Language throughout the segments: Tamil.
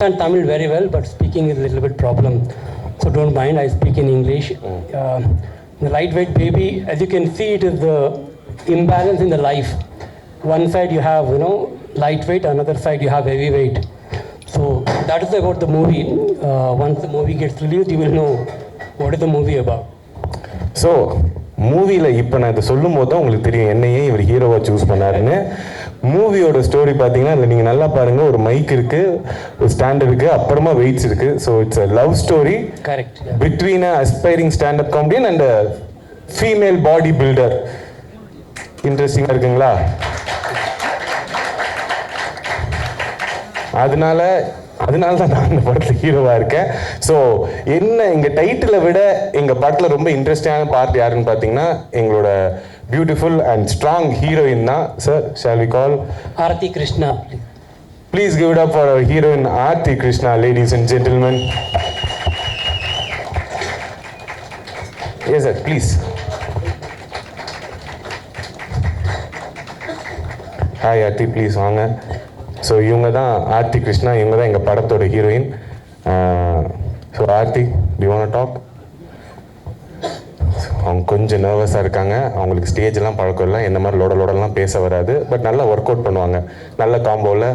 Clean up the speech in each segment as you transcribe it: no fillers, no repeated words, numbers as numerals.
understand Tamil very well, but speaking is a little bit problem. So don't mind, I speak in English. The lightweight baby, as you can see, it is the imbalance in the life. One side you have, lightweight, another side you have heavyweight. So that is about the movie. Once the movie gets released, you will know what is the movie about. So மூவியில் இப்போ நான் இதை சொல்லும் போது தான் உங்களுக்கு தெரியும் என்னையே இவர் ஹீரோவாக சூஸ் பண்ணாருன்னு. மூவியோட ஸ்டோரி பார்த்தீங்கன்னா அதில் நீங்கள் நல்லா பாருங்கள், ஒரு மைக் இருக்குது, ஒரு ஸ்டாண்ட் இருக்குது, அப்புறமா வெயிட்ஸ் இருக்குது. So it's a love story correct between a aspiring standup comedian and a female body builder. இன்ட்ரெஸ்டிங்காக இருக்குங்களா? அதனால தான் நான் இந்த படத்தில் ஹீரோவாக இருக்கேன். ஸோ என்ன எங்கள் டைட்டிலை விட எங்கள் படத்தில் ரொம்ப இன்ட்ரெஸ்டிங்கான பார்ட் யாருன்னு பார்த்தீங்கன்னா எங்களோட பியூட்டிஃபுல் அண்ட் ஸ்ட்ராங் ஹீரோயின் தான். Sir, shall we call Aarthi Krishna? Please give it up for our heroine Aarthi Krishna, ladies and gentlemen. Yes sir, please. Hi Aarthi, please வாங்க. ஸோ இவங்க தான் ஆர்த்தி கிருஷ்ணா, இவங்க தான் எங்கள் படத்தோட heroine. So Aarthi, do you want to talk? அவங்க கொஞ்சம் நர்வஸாக இருக்காங்க. அவங்களுக்கு ஸ்டேஜெலாம் பழக்கம் இல்லை, என்ன மாதிரி லோடலாம் பேச வராது. பட் நல்லா ஒர்க் அவுட் பண்ணுவாங்க. நல்ல காம்போவில்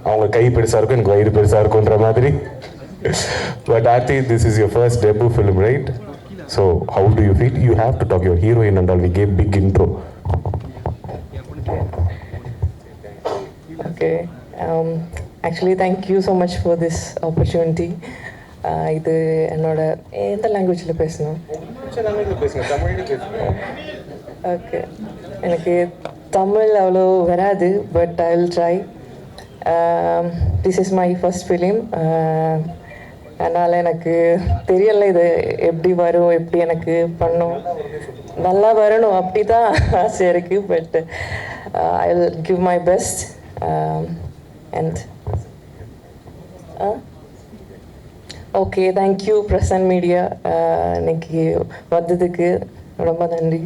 அவங்க கை பெருசாக இருக்கும், எனக்கு வயிறு பெருசாக இருக்குன்ற மாதிரி. But Aarthi, this is your first debut film, right? So how do you feel? You have to talk. Your heroine and all, we gave big intro. Okay. Actually, thank you so much for this opportunity. இது என்னோட எந்த லாங்குவேஜில் பேசணும்? ஓகே, எனக்கு தமிழ் அவ்வளோ வராது, but I will try. This is my first film. அதனால் எனக்கு தெரியல இது எப்படி வரும், எப்படி எனக்கு பண்ணும், நல்லா வரணும் அப்படி தான் ஆசை இருக்குது. But I will give my best. And okay, thank you present media. இன்னைக்கு வந்ததுக்கு ரொம்ப நன்றி.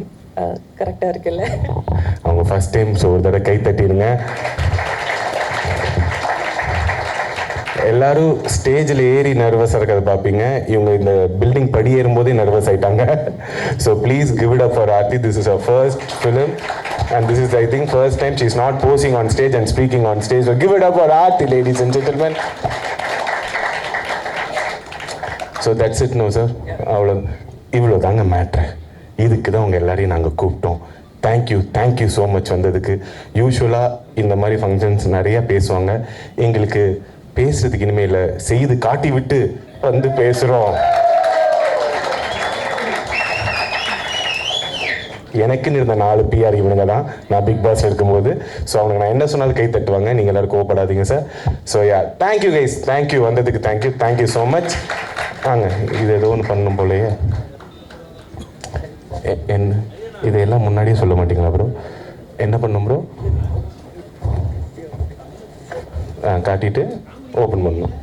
கரெக்டாக இருக்குல்ல? அவங்க ஃபர்ஸ்ட் டைம், ஸோ ஒரு தடவை கை தட்டிடுங்க. எல்லாரும் ஸ்டேஜில் ஏறி நர்வஸாக இருக்கிறத பார்ப்பீங்க, இவங்க இந்த பில்டிங் படி ஏறும்போதே நர்வஸ் ஆகிட்டாங்க. So please give it up for Aarthi. This is our first film and this is, I think, first time she's not posing on stage and speaking on stage. So give it up for Aarti, ladies and gentlemen. So that's it, no sir? இவ்வளோ தாங்க மேட்ரு. இதுக்கு தான் உங்கள் எல்லாரையும் நாங்கள் கூப்பிட்டோம். தேங்க்யூ ஸோ மச் வந்ததுக்கு. யூஸ்வலாக இந்த மாதிரி ஃபங்க்ஷன்ஸ் நிறையா பேசுவாங்க. எங்களுக்கு பேசுறதுக்கு இனிமேல் இல்லை, செய்து காட்டி விட்டு வந்து பேசுகிறோம். எனக்குன்னு இருந்த 4 பிஆர் இவனுங்க தான் நான் பிக் பாஸ் இருக்கும்போது. ஸோ அவனுக்கு நான் என்ன சொன்னாலும் கை தட்டுவாங்க. நீங்கள் எல்லோரும் கோவப்படாதீங்க sir. So thank you guys, thank you வந்ததுக்கு. Thank you so much. வாங்க, இது ஏதோ ஒன்று பண்ணணும் போலையே. என்ன இதையெல்லாம் முன்னாடியே சொல்ல மாட்டீங்களா ப்ரோ? என்ன பண்ணும் ப்ரோ? காட்டிட்டு ஓப்பன் பண்ணணும்.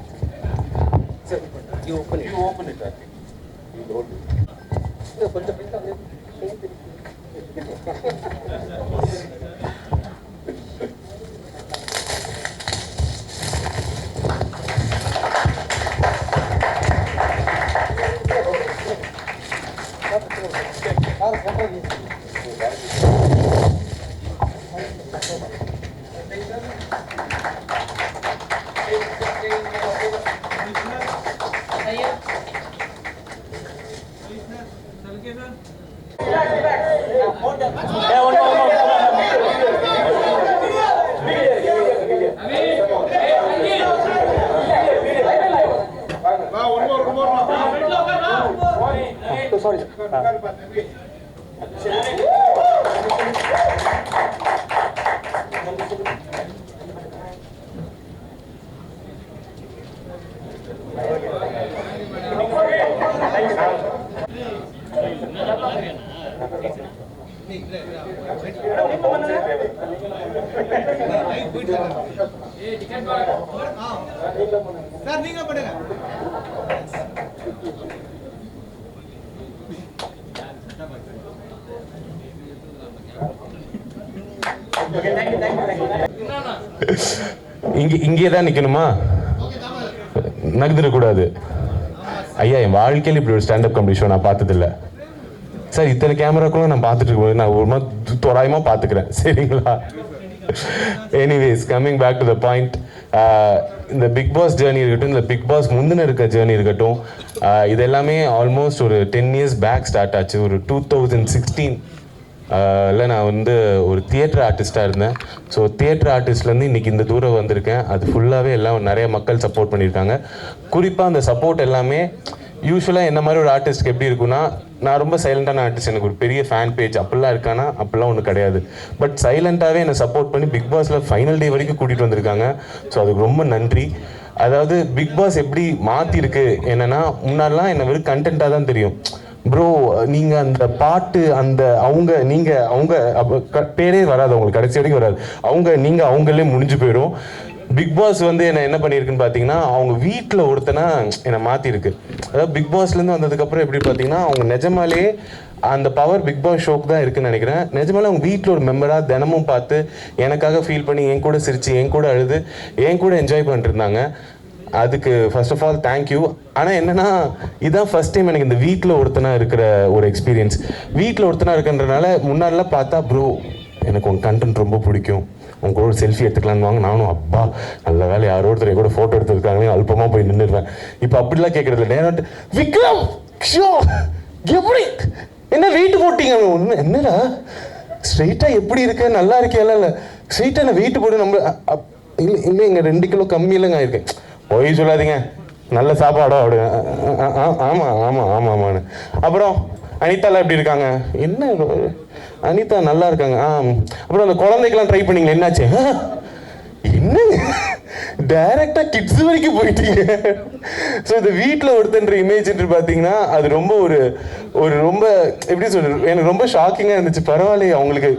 சார் நீங்க பண்ணுங்க. இங்கே தான் நிற்கணுமா? நகர்ந்துடக்கூடாது. ஐயா, என் வாழ்க்கையில் இப்படி ஒரு ஸ்டாண்டப் காமெடி ஷோ நான் பார்த்ததில்ல சார். இத்தனை கேமராக்குள்ள நான் பார்த்துட்டு இருக்கும்போது நான் ஒரு மாதிரி தோராயமாக பார்த்துக்கிறேன், சரிங்களா? Anyways, coming back to the point, இந்த பிக் பாஸ் ஜேர்னி இருக்கட்டும், இந்த பிக் பாஸ் முந்தின இருக்க ஜேர்னி இருக்கட்டும், இது எல்லாமே ஆல்மோஸ்ட் ஒரு 10 years பேக் ஸ்டார்ட் ஆச்சு. ஒரு 2016 நான் வந்து ஒரு தியேட்டர் ஆர்டிஸ்டாக இருந்தேன். ஸோ தியேட்டர் ஆர்டிஸ்ட்லேருந்து இன்றைக்கி இந்த தூரம் வந்திருக்கேன். அது ஃபுல்லாகவே எல்லாம் நிறைய மக்கள் சப்போர்ட் பண்ணியிருக்காங்க. குறிப்பாக அந்த சப்போர்ட் எல்லாமே யூஸ்வலாக என்ன மாதிரி ஒரு ஆர்டிஸ்ட்க்கு எப்படி இருக்குன்னா, நான் ரொம்ப சைலண்டான ஆர்டிஸ்ட், எனக்கு ஒரு பெரிய ஃபேன் பேஜ் அப்படிலாம் இருக்கானா, அப்படிலாம் ஒன்றும் கிடையாது. பட் சைலண்ட்டாகவே என்னை சப்போர்ட் பண்ணி பிக் பாஸில் ஃபைனல் டே வரைக்கும் கூட்டிகிட்டு வந்திருக்காங்க. ஸோ அதுக்கு ரொம்ப நன்றி. அதாவது பிக் பாஸ் எப்படி மாற்றிருக்கு என்னென்னா, முன்னாடிலாம் என்னை வெறும் கண்டென்ட்டாக தான் தெரியும். ப்ரோ, நீங்கள் அந்த பாட்டு அந்த அவங்க பேரே வராது, அவங்களுக்கு கடைசி வரைக்கும் வராது. அவங்களே முடிஞ்சு போயிடும். பிக் பாஸ் வந்து என்ன பண்ணியிருக்குன்னு பார்த்தீங்கன்னா, அவங்க வீட்டில் ஒருத்தனா என்னை மாற்றிருக்கு. அதாவது பிக் பாஸ்லேருந்து வந்ததுக்கப்புறம் எப்படி பார்த்தீங்கன்னா, அவங்க நிஜமாலே அந்த பவர் பிக் பாஸ் ஷோக்கு தான் இருக்குன்னு நினைக்கிறேன். நிஜமாலே அவங்க வீட்டில் ஒரு மெம்பராக தினமும் பார்த்து எனக்காக ஃபீல் பண்ணி என் கூட சிரித்து என் கூட அழுது என் கூட என்ஜாய் பண்ணிட்டு இருந்தாங்க. அதுக்கு ஃபர்ஸ்ட் ஆஃப் ஆல் தேங்க்யூ. ஆனால் என்னென்னா, இதுதான் ஃபர்ஸ்ட் டைம் எனக்கு இந்த வீட்டில் ஒருத்தனா இருக்கிற ஒரு எக்ஸ்பீரியன்ஸ். வீட்டில் ஒருத்தனா இருக்குன்றனால முன்னாடிலாம் பார்த்தா, ப்ரோ எனக்கு உங்கள் கண்டென்ட் ரொம்ப பிடிக்கும், உங்க கூட செல்ஃபி எடுத்துக்கலான்னு வாங்க. நானும் அப்பா நல்ல வேலை யாரோ ஒருத்தர் கூட ஃபோட்டோ எடுத்துருக்காங்களே அல்பமாக போய் நின்றுடுவேன். இப்போ அப்படிலாம் கேட்குறது இல்லை. நேரம் விக்ரம் ஷோ எப்படி என்ன வெயிட் போட்டீங்க? ஒன்று என்னடா ஸ்ட்ரெயிட்டாக எப்படி இருக்க, நல்லா இருக்கே? இல்லை ஸ்ட்ரெயிட்டாக நான் வெயிட் போட்டு நம்ம இல்லை இங்கே 2 கிலோ கம்மியிலங்க ஆயிருக்கேன். போய் சொல்லாதீங்க, நல்ல சாப்பாடோ அப்படி. ஆமான்னு. அப்புறம் அனிதாலாம் எப்படி இருக்காங்க? என்ன அனிதா நல்லா இருக்காங்க. அப்புறம் அந்த குழந்தைக்கெல்லாம் ட்ரை பண்ணீங்களா, என்னாச்சு? என்னங்க டைரக்டா கிட்ஸ் வரைக்கும் போயிட்டீங்க. ஸோ இந்த வீட்டில் ஒருத்தன்ற இமேஜ் பார்த்தீங்கன்னா, அது ரொம்ப ஒரு ரொம்ப எப்படி சொல்றது, எனக்கு ரொம்ப ஷாக்கிங்காக இருந்துச்சு. பரவாயில்லையே, அவங்களுக்கு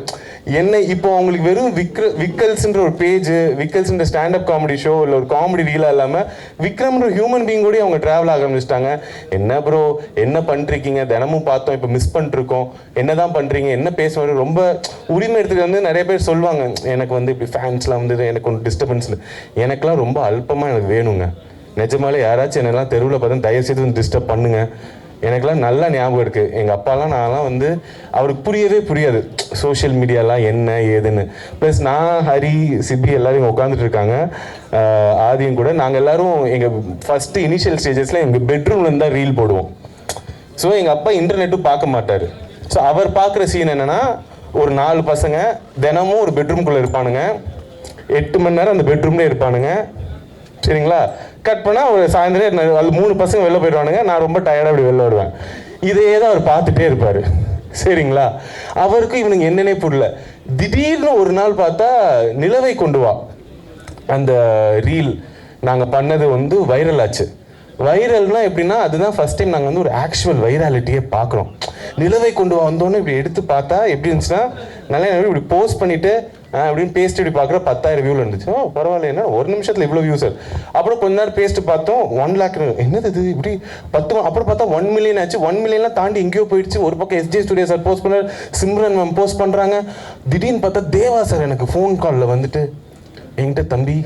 என்ன இப்போ அவங்களுக்கு வெறும் விக்கல்ஸ்ன்ற ஒரு பேஜ், விக்கல்ஸ்ன்ற ஸ்டாண்டப் காமெடி ஷோ இல்லை ஒரு காமெடி ரீலாக இல்லாமல் விக்ரம்ன்ற ஹியூமன் பீங் கூட அவங்க ட்ராவல் ஆக ஆரம்பிச்சிட்டாங்க. என்ன ப்ரோ என்ன பண்ணிருக்கீங்க, தினமும் பார்த்தோம், இப்போ மிஸ் பண்ணிருக்கோம், என்ன தான் பண்ணுறீங்க, என்ன பேசுவார், ரொம்ப உரிமை எடுத்துகிட்டு வந்து நிறைய பேர் சொல்லுவாங்க, எனக்கு வந்து இப்படி ஃபேன்ஸ்லாம் வந்து எனக்கு ஒன்று டிஸ்டர்பன்ஸ். எனக்குலாம் ரொம்ப அல்பமாக எனக்கு வேணுங்க. நிஜமாலே யாராச்சும் என்னெல்லாம் தெருவில் பார்த்தா தயவுசெய்து வந்து டிஸ்டர்ப் பண்ணுங்க. எனக்குலாம் நல்லா ஞாபகம் இருக்குது. எங்கள் அப்பாலாம் நான்லாம் வந்து அவருக்கு புரியவே புரியாது சோஷியல் மீடியாலாம் என்ன ஏதுன்னு. ப்ளஸ் நான் ஹரி சிபி எல்லோரும் உட்காந்துட்டு இருக்காங்க, ஆதியும் கூட. நாங்கள் எல்லோரும் எங்கள் ஃபஸ்ட்டு இனிஷியல் ஸ்டேஜஸில் எங்கள் பெட்ரூம்லேருந்து தான் ரீல் போடுவோம். ஸோ எங்கள் அப்பா இன்டர்நெட்டும் பார்க்க மாட்டார். ஸோ அவர் பார்க்குற சீன் என்னென்னா, ஒரு 4 பசங்க தினமும் ஒரு பெட்ரூம்குள்ளே இருப்பானுங்க, 8 மணி நேரம் அந்த பெட்ரூம்லேயே இருப்பானுங்க, சரிங்களா? கட் பண்ணால் ஒரு சாயந்தரம் அது 3 பசங்க வெளில போயிடுவானுங்க, நான் ரொம்ப டயர்டாக அப்படி வெளில வருவேன். இதே தான் அவர் பார்த்துட்டே இருப்பார், சரிங்களா? அவருக்கு இவனுங்க என்னன்னே புரியல. திடீர்னு ஒரு நாள் பார்த்தா நிலவை கொண்டு வா அந்த ரீல் நாங்கள் பண்ணது வந்து வைரல் ஆச்சு. வைரல்னால் எப்படின்னா, அதுதான் ஃபஸ்ட் டைம் நாங்கள் வந்து ஒரு ஆக்சுவல் வைராலிட்டியே பார்க்குறோம். நிலவை கொண்டு வந்தோன்னே இப்படி எடுத்து பார்த்தா எப்படி இருந்துச்சுன்னா, நல்லா இப்படி போஸ்ட் பண்ணிவிட்டு அப்படின்னு பேஸ்ட் இப்படி பார்க்குற 10,000 வியூவில் இருந்துச்சு. பரவாயில்ல, என்ன ஒரு நிமிஷத்தில் இவ்வளோ வியூஸ். அப்புறம் கொஞ்ச நேரம் பேஸ்ட்டு பார்த்தோம் 1 lakh. என்னது இது இப்படி 10. அப்புறம் பார்த்தா 1 million ஆச்சு. 1 millionலாம் தாண்டி எங்கேயோ போயிடுச்சு. ஒரு பக்கம் எஸ்ஜே ஸ்டுடியோ சார் போஸ்ட் பண்ணார், சிம்ரன் மேம் போஸ்ட் பண்ணுறாங்க. திடீர்னு பார்த்தா தேவா சார் எனக்கு ஃபோன் காலில் வந்துட்டு என்கிட்ட, தம்பி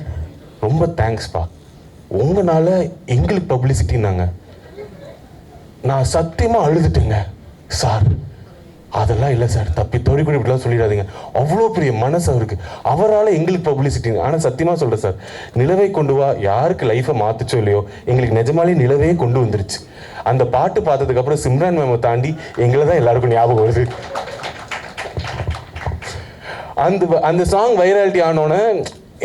ரொம்ப தேங்க்ஸ்ப்பா, உங்களால் எங்களுக்கு பப்ளிசிட்டின்னாங்க. நான் சத்தியமாக அழுதுட்டேங்க சார். அதெல்லாம் இல்லை சார், தப்பி தோடி கூட இப்படிலாம் சொல்லிடாதீங்க, அவ்வளோ பெரிய மனசு அவருக்கு, அவரால் எங்களுக்கு பப்ளிசிட்டி. ஆனால் சத்தியமாக சொல்கிறேன் சார், நிலவை கொண்டு வா யாருக்கு லைஃப்பை மாற்றுச்சோ இல்லையோ, எங்களுக்கு நிஜமாலே நிலவே கொண்டு வந்துருச்சு. அந்த பாட்டு பார்த்ததுக்கப்புறம் சிம்ரன் மேமை தாண்டி எங்களை தான் எல்லாருக்கும் ஞாபகம் வருது. அந்த சாங் வைராலிட்டி ஆனோன்னு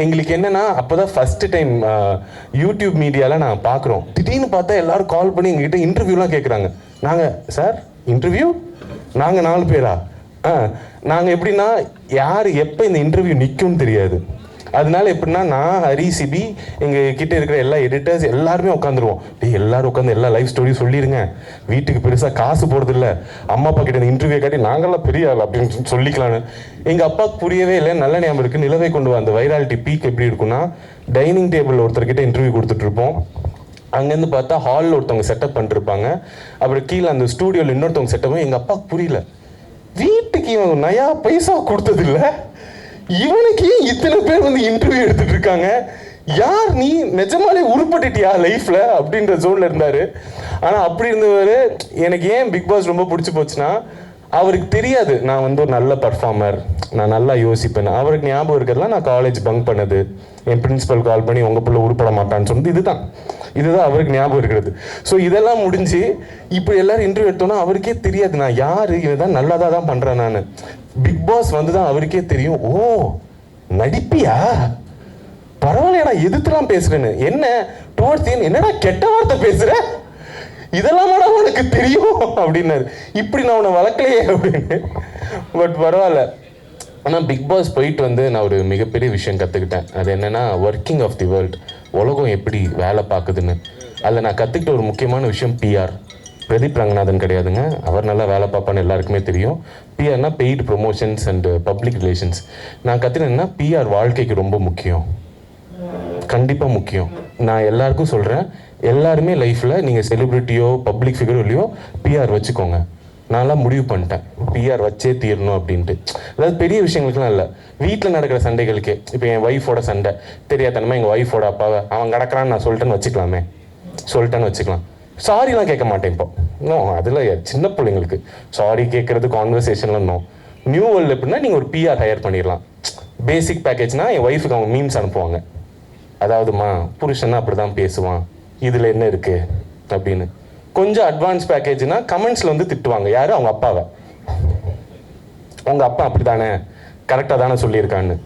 எங்களுக்கு என்னன்னா, அப்போ தான் ஃபஸ்ட்டு டைம் யூடியூப் மீடியாவில் நான் பார்க்குறோம். திடீர்னு பார்த்தா எல்லாரும் கால் பண்ணி எங்ககிட்ட இன்டர்வியூலாம் கேட்குறாங்க. நாங்கள் சார் இன்டர்வியூ, நாங்கள் 4 பேரா? நாங்கள் எப்படின்னா, யார் எப்போ இந்த இன்டர்வியூ நிற்கும்னு தெரியாது. அதனால எப்படின்னா, நான் ஹரி சிபி எங்கள் கிட்டே இருக்கிற எல்லா எடிட்டர்ஸ் எல்லாருமே உட்காந்துருவோம். எல்லாரும் உட்காந்து எல்லா லைஃப் ஸ்டோரியும் சொல்லிடுங்க, வீட்டுக்கு பெருசாக காசு போடுறதில்ல, அம்மா அப்பா கிட்ட இந்த இன்டர்வியூ காட்டி நாங்களாம் பெரிய ஆள் அப்படின்னு சொல்லிக்கலான்னு. எங்கள் அப்பாவுக்கு புரியவே இல்லை. நல்ல ஞாபகம் இருக்குது, நிலவை கொண்டு வந்த வைராலிட்டி பீக் எப்படி இருக்குன்னா, டைனிங் டேபிள் ஒருத்தர்கிட்ட இன்டர்வியூ கொடுத்துட்ருப்போம். அங்கேருந்து பார்த்தா ஹாலில் ஒருத்தவங்க செட்டப் பண்ணிருப்பாங்க, அப்புறம் கீழே அந்த ஸ்டூடியோவில் இன்னொருத்தவங்க செட்டப்பும். எங்கள் அப்பாவுக்கு புரியல, வீட்டுக்கு இவன் நயா பைசா கொடுத்ததில்ல, இவனுக்கு இத்தனை பேர் வந்து இன்டர்வியூ எடுத்துட்டு இருக்காங்க, யார் நீ, நிஜமாலே உருப்பட்டுட்டியா லைஃப்ல அப்படின்ற ஜோன்ல இருந்தாரு. ஆனா அப்படி இருந்தவர் எனக்கு ஏன் பிக் பாஸ் ரொம்ப பிடிச்சி போச்சுன்னா, அவருக்கு தெரியாது நான் வந்து ஒரு நல்ல பர்ஃபார்மர், நான் நல்லா யோசிப்பேன். அவருக்கு ஞாபகம் இருக்கிறதுலாம் நான் காலேஜ் பங்க் பண்ணது, என் பிரின்சிபல் கால் பண்ணி உங்கள் பிள்ளை உருப்பட மாட்டான்னு சொன்னது, இதுதான் அவருக்கு ஞாபகம் இருக்கிறது. ஸோ இதெல்லாம் முடிஞ்சு இப்போ எல்லாரும் இன்டர்வியூ எடுத்தோன்னா அவருக்கே தெரியாது நான் யார், இவன் தான் நல்லதாக தான் பண்ணுறேன். நான் பிக் பாஸ் வந்து தான் அவருக்கே தெரியும், ஓ நடிப்பியா, பரவாயில்லையடா எதிர்த்துலாம் பேசுறேன்னு. என்ன டுவர்ட்ஸ் என்னடா கெட்ட வார்த்தை பேசுற, இதெல்லாம் உனக்கு தெரியும் அப்படின்னாரு. இப்படி நான் உன்னை வளர்க்கலையே அப்படின்னு. பட் பரவாயில்ல. ஆனால் பிக் பாஸ் போயிட்டு வந்து நான் ஒரு மிகப்பெரிய விஷயம் கற்றுக்கிட்டேன். அது என்னென்னா ஒர்க்கிங் ஆஃப் தி வேர்ல்ட், உலகம் எப்படி வேலை பார்க்குதுன்னு. அதில் நான் கற்றுக்கிட்ட ஒரு முக்கியமான விஷயம் பிஆர். பிரதீப் ரங்கநாதன் கிடையாதுங்க, அவர் நல்லா வேலை பார்ப்பான்னு எல்லாருக்குமே தெரியும். பிஆர்னா paid promotions and public relations. நான் கற்றுக்கிட்டேன்னா பிஆர் வாழ்க்கைக்கு ரொம்ப முக்கியம், கண்டிப்பாக முக்கியம். நான் எல்லாருக்கும் சொல்கிறேன், எல்லாருமே லைஃப்பில் நீங்கள் செலிப்ரிட்டியோ பப்ளிக் ஃபிகரோ இல்லையோ பிஆர் வச்சுக்கோங்க. நான்லாம் முடிவு பண்ணிட்டேன் பிஆர் வச்சே தீரணும் அப்படின்ட்டு. அதாவது பெரிய விஷயங்களுக்குலாம் இல்லை, வீட்டில் நடக்கிற சண்டைகளுக்கே. இப்போ என் ஒய்ஃபோட சண்டை தெரியாதனமா எங்கள் ஒய்ஃபோட அப்பாவை அவன் கிடக்கிறான்னு நான் சொல்லிட்டேன்னு வச்சுக்கலாம். சாரிலாம் கேட்க மாட்டேன் இப்போ. நோ, அதில் சின்ன பிள்ளைங்களுக்கு சாரி கேட்குறது கான்வர்சேஷன்லாம் நோ. நியூ வேர்ல்டு எப்படின்னா நீங்கள் ஒரு பிஆர் ஹையர் பண்ணிடலாம். பேசிக் பேக்கேஜ்னா என் ஒய்ஃபுக்கு அவங்க மீம்ஸ் அனுப்புவாங்க. அதாவதுமா புருஷன்னா அப்படி தான் பேசுவான், இதில் என்ன இருக்குது அப்படின்னு. கொஞ்சம் அட்வான்ஸ் பேக்கேஜ்னா கமெண்ட்ஸில் வந்து திட்டுவாங்க, யார், அவங்க அப்பாவை. அவங்க அப்பா அப்படி தானே, கரெக்டாக தானே சொல்லியிருக்கான்னு.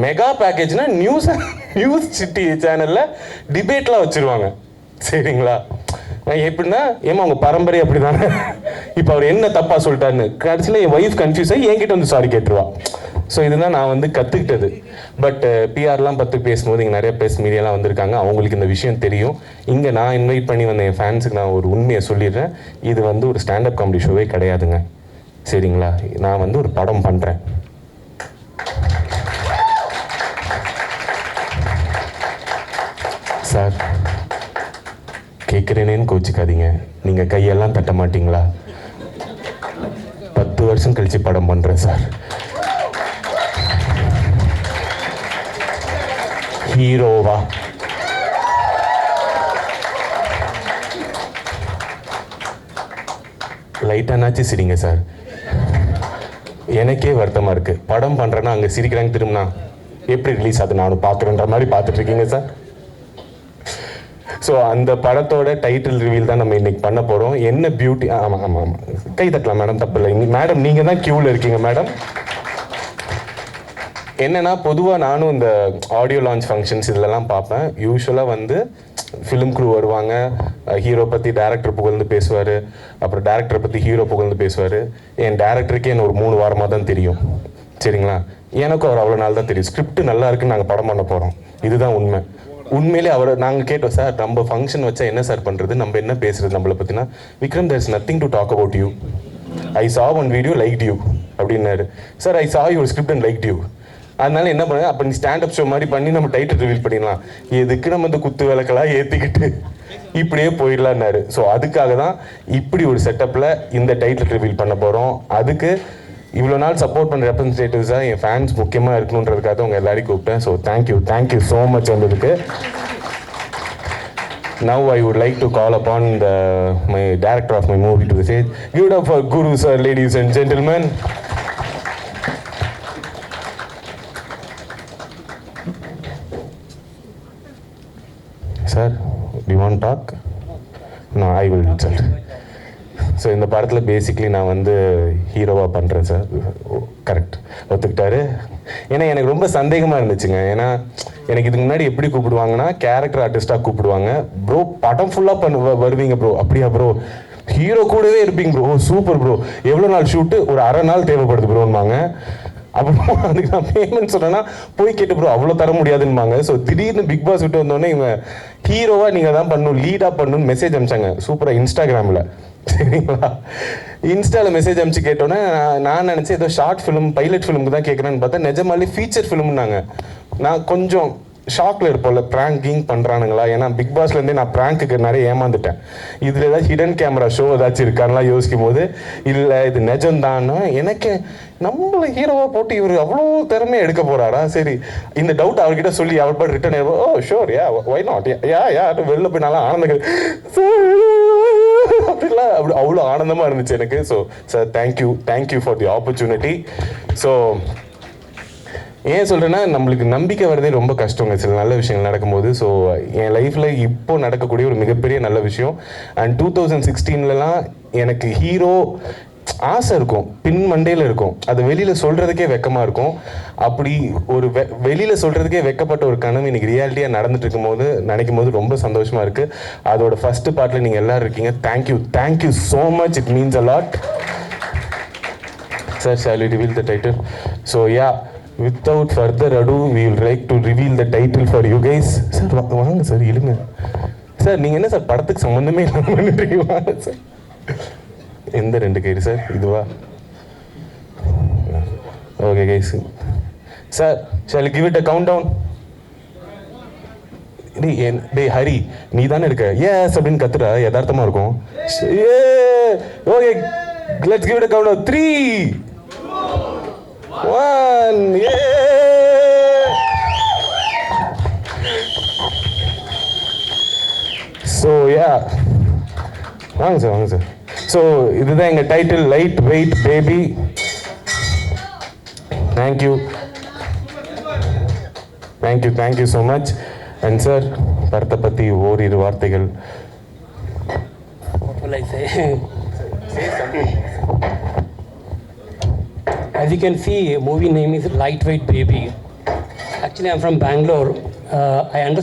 மெகா பேக்கேஜ்னா நியூஸ் சிட்டி சேனலில் டிபேட்லாம் வச்சுருவாங்க. சரிங்களா? எப்படின்னா ஏமா அவங்க பரம்பரை அப்படி தானே, இப்போ அவர் என்ன தப்பாக சொல்லிட்டாருன்னு கடைசியில் என் ஒய்ஃப் கன்ஃபியூஸ் ஆகி என்கிட்ட வந்து சாரி கேட்டுருவா. ஸோ இதுதான் நான் வந்து கற்றுக்கிட்டது. பட் பிஆர்லாம் பற்றி பேசும்போது இங்கே நிறைய மீடியாலாம் வந்திருக்காங்க, அவங்களுக்கு இந்த விஷயம் தெரியும். இங்கே நான் இன்வைட் பண்ணி வந்த என் ஃபேன்ஸுக்கு நான் ஒரு உண்மையை சொல்லிடுறேன், இது வந்து ஒரு ஸ்டாண்டப் காமெடி ஷோவே கிடையாதுங்க. சரிங்களா? நான் வந்து ஒரு படம் பண்ணுறேன். சார் கேட்குறேனேன்னு கோச்சிக்காதீங்க, நீங்கள் கையெல்லாம் தட்ட மாட்டீங்களா? 10 வருஷம் கழிச்சு படம் பண்ணுறேன் சார். ஹீரோவா? லைட்டானாச்சு சிரிங்க சார். எனக்கே வருத்தமாக இருக்குது, படம் பண்ணுறேன்னா அங்கே சிரிக்கிறாங்க, திரும்பினா எப்படி ரிலீஸ் ஆகுது நானும் பார்க்குறேன்ற மாதிரி பார்த்துட்டு இருக்கீங்க சார். ஸோ அந்த படத்தோட டைட்டில் ரிவீல் தான் நம்ம இன்னைக்கு பண்ண போகிறோம். என்ன பியூட்டி. ஆமாம் கை தட்டலாம் மேடம், தப்பு இல்லை மேடம், நீங்கள் தான் க்யூவில் இருக்கீங்க மேடம். என்னன்னா பொதுவாக நானும் இந்த ஆடியோ லான்ச் ஃபங்க்ஷன்ஸ் இதிலலாம் பார்ப்பேன். யூஸ்வலாக வந்து ஃபிலிம் க்ரூ வருவாங்க, ஹீரோ பற்றி டேரக்டர் புகழ்ந்து பேசுவார், அப்புறம் டேரக்டரை பற்றி ஹீரோ புகழ்ந்து பேசுவார். என் டேரக்டருக்கே என்ன ஒரு 3 வாரமாக தான் தெரியும். சரிங்களா? எனக்கும் அவர் அவ்வளோ நாள் தான் தெரியும். ஸ்கிரிப்ட் நல்லா இருக்குன்னு நாங்கள் படம் பண்ண போகிறோம், இதுதான் உண்மை. உண்மையிலே அவரை நாங்கள் கேட்டோம், சார் நம்ம ஃபங்க்ஷன் வச்சா என்ன சார் பண்ணுறது, நம்ம என்ன பேசுறது நம்மளை பற்றினா. Vikram, there is nothing to talk about you, I saw one video liked you அப்படின்னாரு. Sir I saw your script and liked you. அதனால என்ன பண்ணுங்க, அப்போ நீ ஸ்டாண்டப் ஷோ மாதிரி பண்ணி நம்ம டைட்டில் ரிவீல் பண்ணிடலாம், எதுக்கு நம்ம இந்த குத்து விளக்கெல்லாம் ஏற்றிக்கிட்டு இப்படியே போயிடலான்னாரு. ஸோ அதுக்காக தான் இப்படி ஒரு செட்டப்பில் இந்த டைட்டில் ரிவீல் பண்ண போகிறோம். அதுக்கு இவ்வளோ நாள் சப்போர்ட் பண்ணுற ரெப்ரஸன்டேட்டிவ்ஸாக என் ஃபேன்ஸ் முக்கியமாக இருக்கணுன்றதுக்காக உங்கள் எல்லாரையும் கூப்பிட்டேன். ஸோ தேங்க்யூ ஸோ மச் வந்ததுக்கு. Now I would like to call upon my director of my movie to the stage. Give it up for Guru sir, ladies and gentlemen. Sir, do you want to talk? No, I will insult. So இந்த படத்தில் பேசிக்லி நான் வந்து ஹீரோவாக பண்ணுறேன் சார். கரெக்ட், ஒத்துக்கிட்டாரு. ஏன்னா எனக்கு ரொம்ப சந்தேகமாக இருந்துச்சுங்க. ஏன்னா எனக்கு இதுக்கு முன்னாடி எப்படி கூப்பிடுவாங்கன்னா கேரக்டர் ஆர்டிஸ்டாக கூப்பிடுவாங்க. ப்ரோ படம் ஃபுல்லாக வருவீங்க ப்ரோ, அப்படியா ப்ரோ, ஹீரோ கூடவே இருப்பீங்க ப்ரோ, சூப்பர் ப்ரோ, எவ்வளோ நாள் ஷூட்டு, ஒரு அரை நாள் தேவைப்படுது ப்ரோன்பாங்க. அப்புறம் அதுக்கு நான் பேமெண்ட் சொன்னேன்னா போய் கேட்டு ப்ரோ அவ்வளோ தர முடியாதுன்னுவாங்க. ஸோ திடீர்னு பிக் பாஸ் விட்டு வந்தோடனே இவங்க ஹீரோவாக நீங்கள் தான் பண்ணணும், லீடாக பண்ணணும்னு மெசேஜ் அனுப்பிச்சாங்க சூப்பராக இன்ஸ்டாகிராமில். சரிங்களா? இன்ஸ்டாவில் மெசேஜ் அனுப்பிச்சு கேட்டோன்னே நான் நினச்சேன் ஏதோ ஷார்ட் ஃபிலிம் பைலட் ஃபிலிமுக்கு தான் கேட்குறேன்னு பார்த்தா நிஜமாலே ஃபீச்சர் ஃபிலிம்னாங்க. நான் கொஞ்சம் ஷாக்கில் இருப்போம்ல ப்ராங்கிங் பண்ணுறானுங்களா, ஏன்னா பிக் பாஸ்லேருந்தே நான் ப்ராங்க்குக்கு நிறைய ஏமாந்துட்டேன். இதில் ஏதாச்சும் ஹிடன் கேமரா ஷோ ஏதாச்சும் இருக்கான்லாம் யோசிக்கும் போது இல்லை இது நிஜம்தான்னா எனக்கு நம்மளை ஹீரோவாக போட்டு இவர் அவ்வளோ திறமையாக எடுக்க போகிறாரா, சரி இந்த டவுட் அவர்கிட்ட சொல்லி அவர் பாட்டு ரிட்டர்ன் ஆகும். ஓ ஷோர் யா ஒய் நாட் யா வெளில போய் நல்லா ஆனந்தங்கள் அப்படிலாம் அப்படி அவ்வளோ ஆனந்தமாக இருந்துச்சு எனக்கு. So sir thank you for the opportunity. So ஏன் சொல்கிறேன்னா நம்மளுக்கு நம்பிக்கை வரதே ரொம்ப கஷ்டங்க சில நல்ல விஷயங்கள் நடக்கும்போது. ஸோ என் லைஃப்பில் இப்போ நடக்கக்கூடிய ஒரு மிகப்பெரிய நல்ல விஷயம். அண்ட் 2016லலாம் எனக்கு ஹீரோ ஆசை இருக்கும், பின் மண்டையில் இருக்கும், அது வெளியில் சொல்கிறதுக்கே வெக்கமாக இருக்கும். அப்படி ஒரு வெளியில் சொல்கிறதுக்கே வெக்கப்பட்ட ஒரு கனவு இன்னைக்கு ரியாலிட்டியாக நடந்துட்டு இருக்கும்போது நினைக்கும் போது ரொம்ப சந்தோஷமாக இருக்குது. அதோட ஃபஸ்ட்டு பார்ட்டில் நீங்கள் எல்லோரும் இருக்கீங்க. Thank you so much, it means a lot. Sir shall we reveal the title? So yeah, without further ado we will like to reveal the title for you guys. Sir வாங்க சார், இழுங்க சார். நீங்கள் என்ன சார் படத்துக்கு சம்மந்தமே இல்லாமல் பண்ணிட்டு வாங்க சார். எந்த 2 கயிறு சார், இதுவா? Okay guys. Sir shall I give it a countdown? டேய் ஹரி, நீ தானே இருக்க எஸ் அப்படின்னு கத்துறா, யதார்த்தமாக இருக்கும். Okay let's give it a countdown. 3, 1, so வாங்க சார். ஸோ இதுதான் எங்கள் title, light weight baby. Thank you so much. And sir படத்தை பற்றி ஓரிரு வார்த்தைகள். What will I say? As you can see, movie name is Lightweight Baby. Actually, I'm from Bangalore. I understand.